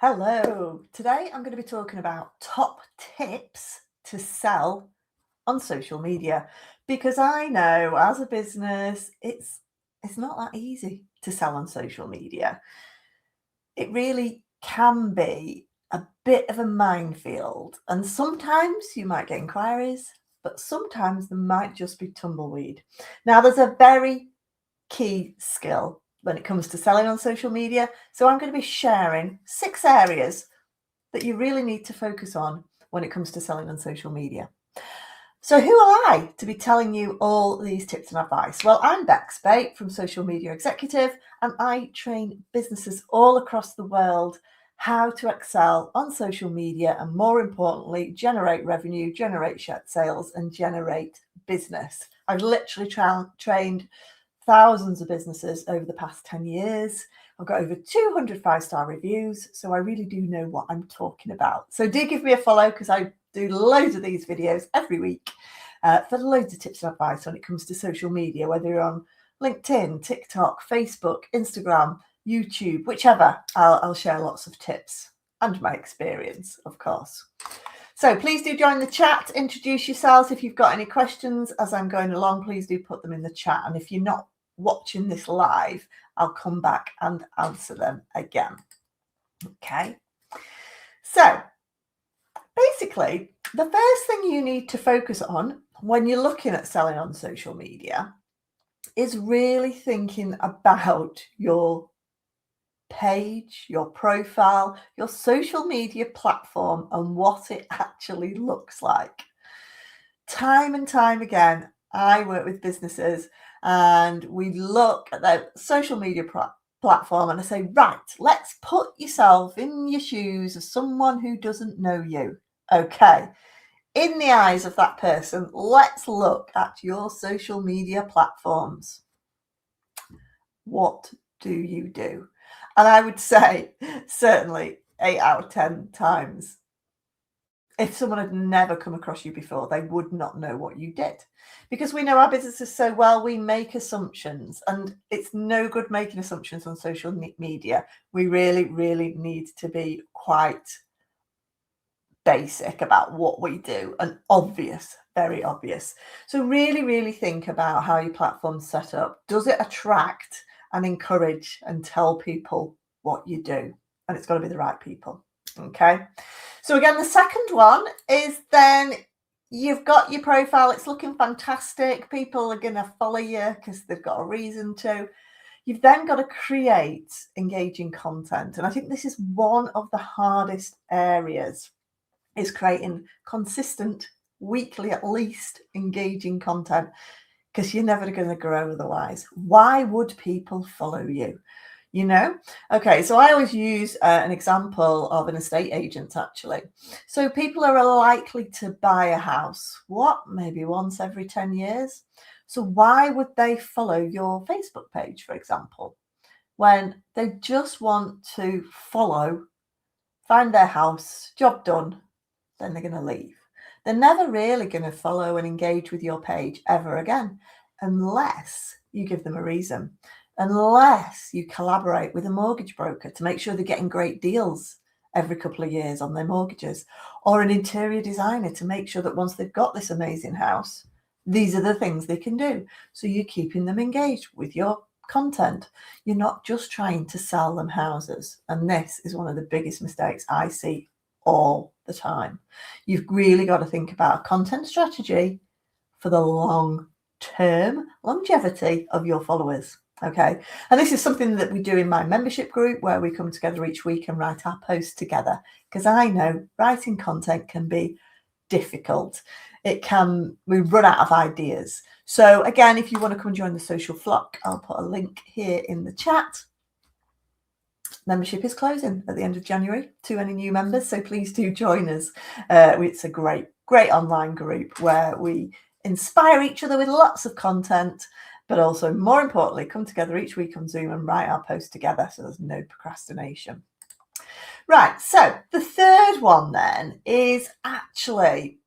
Hello. Today I'm going to be talking about top tips to sell on social media because I know as a business it's not that easy to sell on social media. It really can be a bit of a minefield, and sometimes you might get inquiries, but sometimes there might just be tumbleweed. Now there's a very key skill when it comes to selling on social media. So I'm going to be sharing 6 areas that you really need to focus on when it comes to selling on social media. So who am I to be telling you all these tips and advice? Well, I'm Bex Bate from Social Media Executive, and I train businesses all across the world how to excel on social media and, more importantly, generate revenue, generate sales, and generate business. I've literally trained thousands of businesses over the past 10 years. I've got over 200 5-star reviews, so I really do know what I'm talking about. So do give me a follow because I do loads of these videos every week for loads of tips and advice when it comes to social media, whether you're on LinkedIn, TikTok, Facebook, Instagram, YouTube, whichever. I'll share lots of tips and my experience, of course. So please do join the chat, introduce yourselves. If you've got any questions as I'm going along, please do put them in the chat. And if you're not watching this live, I'll come back and answer them again. Okay. So basically, the first thing you need to focus on when you're looking at selling on social media is really thinking about your page, your profile, your social media platform, and what it actually looks like. Time and time again, I work with businesses and we look at their social media platform and I say, right, let's put yourself in your shoes of someone who doesn't know you. Okay. In the eyes of that person, let's look at your social media platforms. What do you do? And I would say certainly 8 out of 10 times, if someone had never come across you before, they would not know what you did. Because we know our businesses so well, we make assumptions, and it's no good making assumptions on social media. We really, really need to be quite basic about what we do and obvious, very obvious. So really, really think about how your platform's set up. Does it attract and encourage and tell people what you do? And it's got to be the right people. Okay. So again, the second one is then you've got your profile. It's looking fantastic. People are going to follow you because they've got a reason to. You've then got to create engaging content. And I think this is one of the hardest areas, is creating consistent, weekly at least, engaging content, because you're never going to grow otherwise. Why would people follow you? You know? Okay, so I always use an example of an estate agent, actually. So people are likely to buy a house, maybe once every 10 years. So why would they follow your Facebook page, for example, when they just want to follow, find their house, job done, then they're going to leave? They're never really going to follow and engage with your page ever again, unless you give them a reason, unless you collaborate with a mortgage broker to make sure they're getting great deals every couple of years on their mortgages, or an interior designer to make sure that once they've got this amazing house, these are the things they can do. So you're keeping them engaged with your content. You're not just trying to sell them houses. And this is one of the biggest mistakes I see all the time. You've really got to think about a content strategy for the long-term longevity of your followers. Okay. And this is something that we do in my membership group, where we come together each week and write our posts together, because I know writing content can be difficult. We run out of ideas. So again, if you want to come and join the social flock, I'll put a link here in the chat. Membership is closing at the end of January to any new members, so please do join us. It's a great online group where we inspire each other with lots of content, but also, more importantly, come together each week on Zoom and write our posts together, so there's no procrastination. Right, so the third one then is actually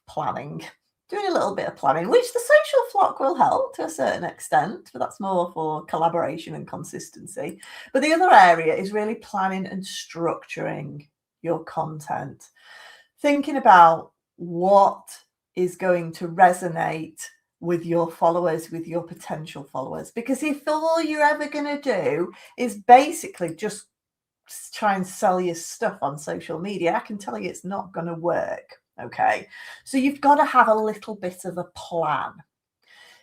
planning. doing a little bit of planning, which the social flock will help to a certain extent, but that's more for collaboration and consistency. But the other area is really planning and structuring your content, thinking about what is going to resonate with your followers, with your potential followers. Because if all you're ever going to do is basically just try and sell your stuff on social media, I can tell you it's not going to work. Okay. So you've got to have a little bit of a plan.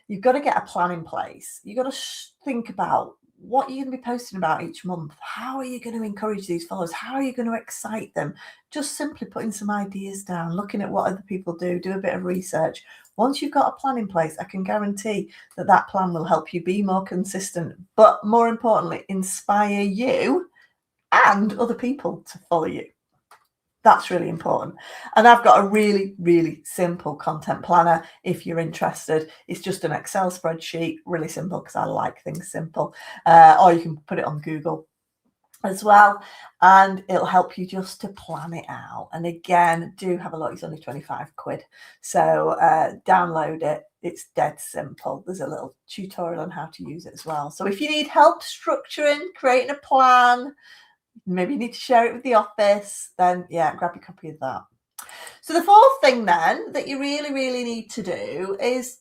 You've got to get a plan in place. You've got to think about what you're going to be posting about each month. How are you going to encourage these followers? How are you going to excite them? Just simply putting some ideas down, looking at what other people do a bit of research. Once you've got a plan in place, I can guarantee that that plan will help you be more consistent, but more importantly, inspire you and other people to follow you. That's really important. And I've got a really, really simple content planner. If you're interested, it's just an Excel spreadsheet, really simple because I like things simple. Or you can put it on Google as well, and it'll help you just to plan it out. And again, do have a look. It's only 25 quid. So download it. It's dead simple. There's a little tutorial on how to use it as well. So if you need help structuring, creating a plan, maybe you need to share it with the office, then yeah, grab a copy of that. So the fourth thing then that you really, really need to do is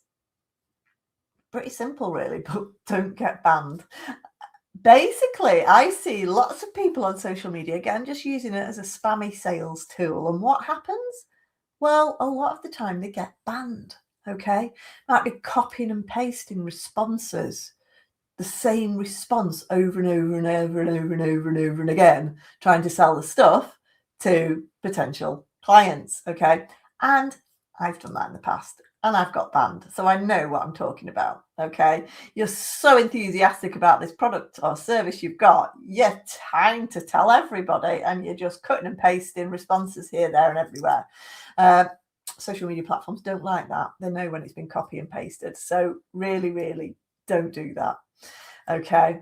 pretty simple really, but don't get banned. Basically, I see lots of people on social media, again, just using it as a spammy sales tool. And what happens? Well, a lot of the time they get banned, okay? Might be copying and pasting responses, the same response over and over and over and over and over and over and again, trying to sell the stuff to potential clients. Okay. And I've done that in the past and I've got banned. So I know what I'm talking about. Okay. You're so enthusiastic about this product or service you've got, you're trying to tell everybody and you're just cutting and pasting responses here, there, and everywhere. Social media platforms don't like that. They know when it's been copy and pasted. So really, really don't do that. Okay.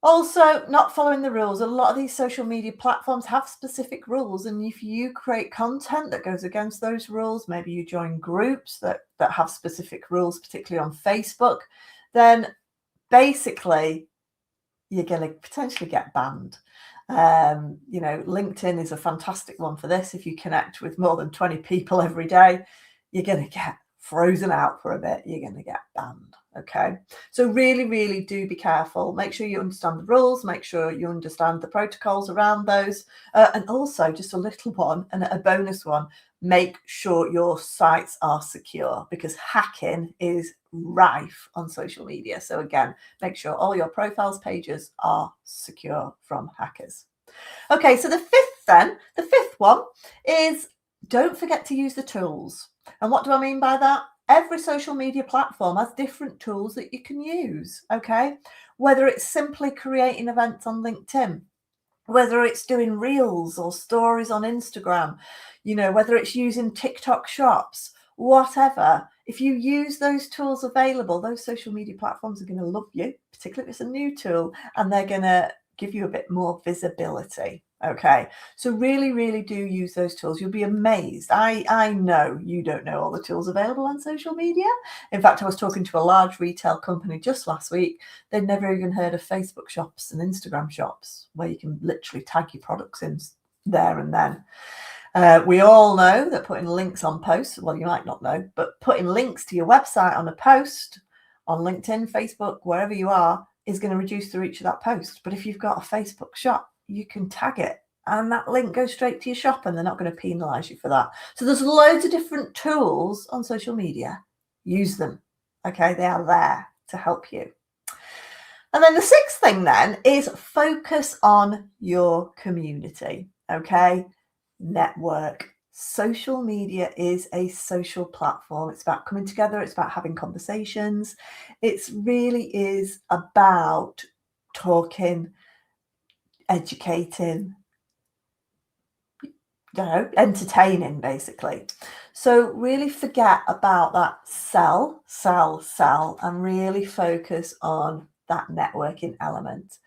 Also, not following the rules. A lot of these social media platforms have specific rules. And if you create content that goes against those rules, maybe you join groups that have specific rules, particularly on Facebook, then basically you're going to potentially get banned. LinkedIn is a fantastic one for this. If you connect with more than 20 people every day, you're going to get frozen out for a bit. You're going to get banned. Okay. So really, really do be careful. Make sure you understand the rules. Make sure you understand the protocols around those. And also just a little one and a bonus one, make sure your sites are secure because hacking is rife on social media. So again, make sure all your profiles pages are secure from hackers. Okay, so the fifth one is don't forget to use the tools. And what do I mean by that? Every social media platform has different tools that you can use, okay? Whether it's simply creating events on LinkedIn, whether it's doing reels or stories on Instagram, whether it's using TikTok shops, whatever. If you use those tools available, those social media platforms are going to love you, particularly if it's a new tool, and they're going to give you a bit more visibility. Okay, so really, really do use those tools. You'll be amazed. I know you don't know all the tools available on social media. In fact, I was talking to a large retail company just last week. They'd never even heard of Facebook shops and Instagram shops where you can literally tag your products in there and then. We all know that putting links on posts, well, you might not know, but putting links to your website on a post on LinkedIn, Facebook, wherever you are, is going to reduce the reach of that post. But if you've got a Facebook shop, you can tag it and that link goes straight to your shop and they're not going to penalize you for that. So there's loads of different tools on social media. Use them. Okay, they are there to help you. And then the sixth thing then is focus on your community. Okay, network. Social media is a social platform. It's about coming together. It's about having conversations. It really is about talking, educating, entertaining, basically. So really forget about that sell, and really focus on that networking element.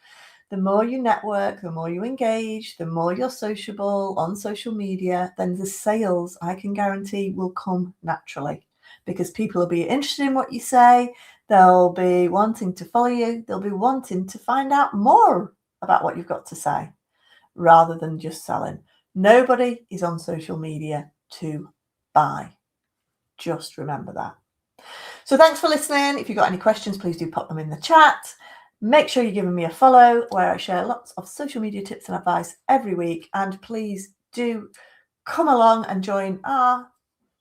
The more you network, the more you engage, the more you're sociable on social media, then the sales, I can guarantee, will come naturally because people will be interested in what you say. They'll be wanting to follow you. They'll be wanting to find out more about what you've got to say rather than just selling. Nobody is on social media to buy. Just remember that. So thanks for listening. If you've got any questions, please do pop them in the chat. Make sure you're giving me a follow where I share lots of social media tips and advice every week. And please do come along and join our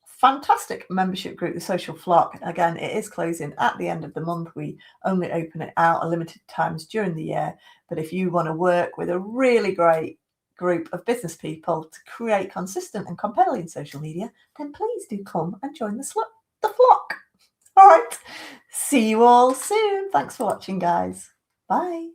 fantastic membership group, the Social Flock. Again, it is closing at the end of the month. We only open it out a limited times during the year. But if you want to work with a really great group of business people to create consistent and compelling social media, then please do come and join the flock. All right. See you all soon. Thanks for watching, guys. Bye.